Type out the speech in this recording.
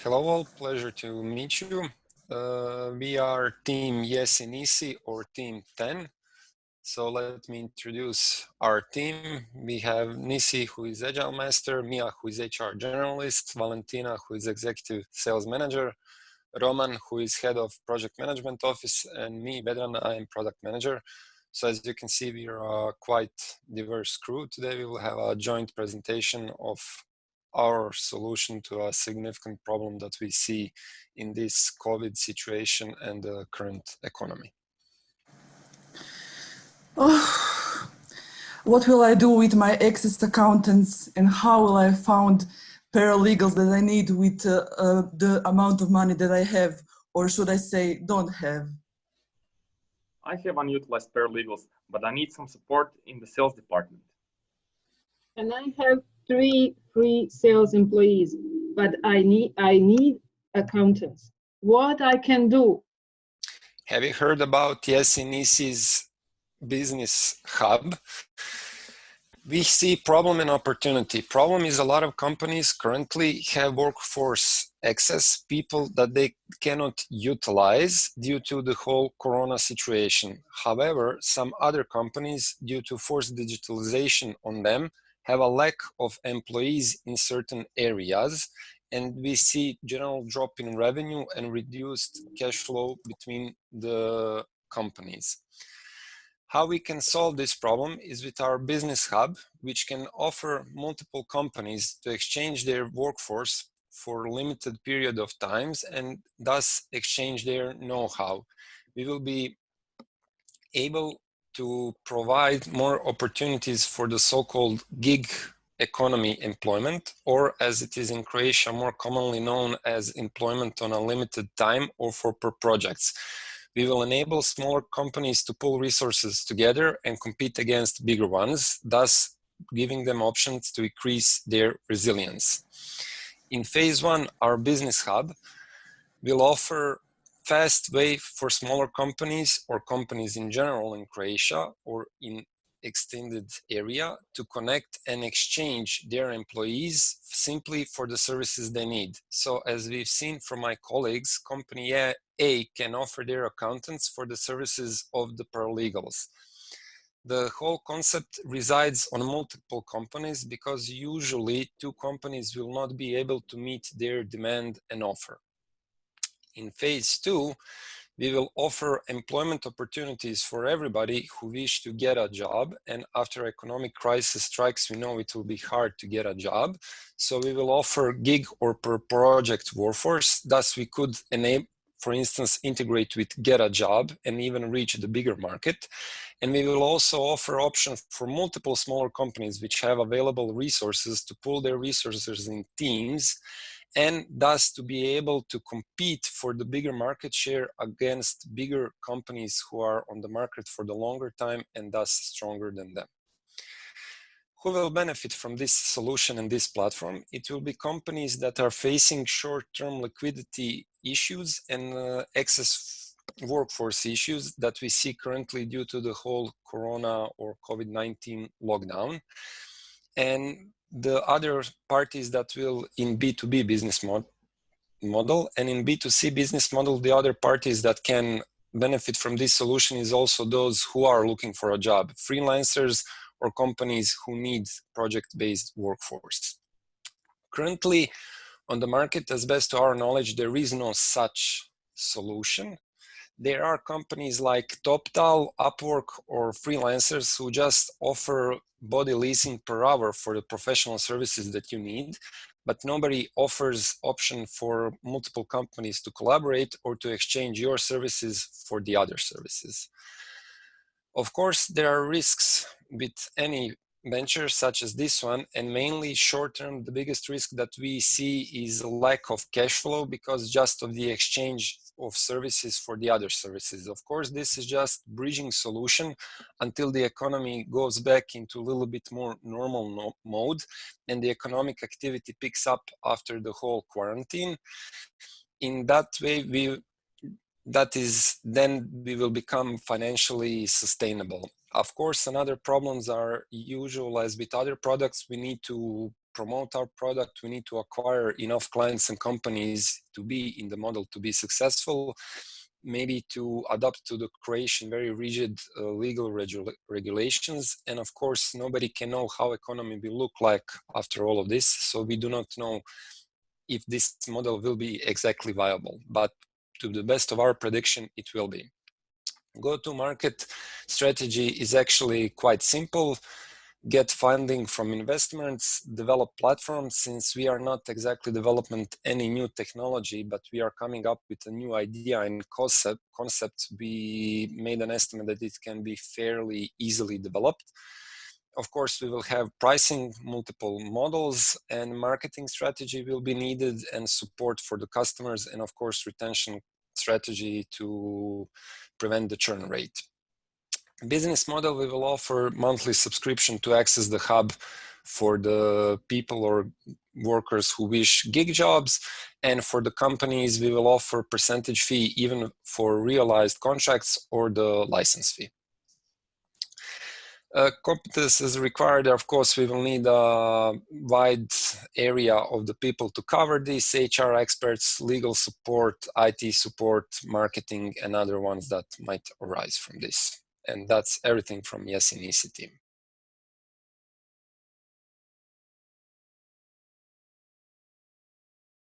Hello all, pleasure to meet you. We are team Jesi Nissi or team 10. So let me introduce our team. We have Nissi, who is Agile Master, Mia, who is HR Generalist, Valentina, who is Executive Sales Manager, Roman, who is Head of Project Management Office, and me, Vedran, I am Product Manager. So as you can see, we are a quite diverse crew. Today we will have a joint presentation of our solution to a significant problem that we see in this COVID situation and the current economy. Oh, what will I do with my excess accountants, and how will I find paralegals that I need with the amount of money that I have, or should I say don't have? I have unutilized paralegals, but I need some support in the sales department. And I have 3 free sales employees, but I need accountants. What I can do? Have you heard about Jesi Nissi's business hub? We see problem and opportunity. Problem is a lot of companies currently have workforce excess, people that they cannot utilize due to the whole corona situation. However, some other companies, due to forced digitalization on them, have a lack of employees in certain areas, and we see general drop in revenue and reduced cash flow between the companies. How we can solve this problem is with our business hub, which can offer multiple companies to exchange their workforce for a limited period of times and thus exchange their know-how. We will be able to provide more opportunities for the so-called gig economy employment, or as it is in Croatia more commonly known as employment on a limited time or for per projects. We will enable smaller companies to pull resources together and compete against bigger ones, thus giving them options to increase their resilience. In phase 1, our business hub will offer fast way for smaller companies or companies in general in Croatia or in extended area to connect and exchange their employees simply for the services they need. So as we've seen from my colleagues, company A can offer their accountants for the services of the paralegals. The whole concept resides on multiple companies because usually 2 companies will not be able to meet their demand and offer. In phase 2, we will offer employment opportunities for everybody who wish to get a job, and after economic crisis strikes, we know it will be hard to get a job. So we will offer gig or per project workforce. Thus we could enable, for instance, integrate with Get a Job and even reach the bigger market. And we will also offer options for multiple smaller companies which have available resources to pool their resources in teams, and thus to be able to compete for the bigger market share against bigger companies who are on the market for the longer time and thus stronger than them. Who will benefit from this solution and this platform? It will be companies that are facing short-term liquidity issues and excess workforce issues that we see currently due to the whole corona or COVID-19 lockdown. And the other parties that will in B2B business model, and in B2C business model, the other parties that can benefit from this solution is also those who are looking for a job, freelancers or companies who need project-based workforce. Currently on the market, as best to our knowledge, there is no such solution. There are companies like TopTal, Upwork, or freelancers who just offer body leasing per hour for the professional services that you need, but nobody offers option for multiple companies to collaborate or to exchange your services for the other services. Of course, there are risks with any venture such as this one, and mainly short-term, the biggest risk that we see is a lack of cash flow because just of the exchange of services for the other services. Of course, this is just bridging solution until the economy goes back into a little bit more normal mode and the economic activity picks up after the whole quarantine. In that way, then we will become financially sustainable. Of course, another problems are usual as with other products. We need to promote our product, we need to acquire enough clients and companies to be in the model to be successful, maybe to adapt to the Croatian very rigid legal regulations. And of course, nobody can know how economy will look like after all of this. So we do not know if this model will be exactly viable, but to the best of our prediction, it will be. Go-to-market strategy is actually quite simple. Get funding from investments, develop platforms. Since we are not exactly developing any new technology, but we are coming up with a new idea and concept, we made an estimate that it can be fairly easily developed. Of course, we will have pricing, multiple models, and marketing strategy will be needed, and support for the customers, and of course, retention strategy to prevent the churn rate. Business model, we will offer monthly subscription to access the hub for the people or workers who wish gig jobs, and for the companies, we will offer percentage fee even for realized contracts or the license fee. Competences required, of course, we will need a wide area of the people to cover this: HR experts, legal support, IT support, marketing, and other ones that might arise from this. And that's everything from Jesi Nissi team.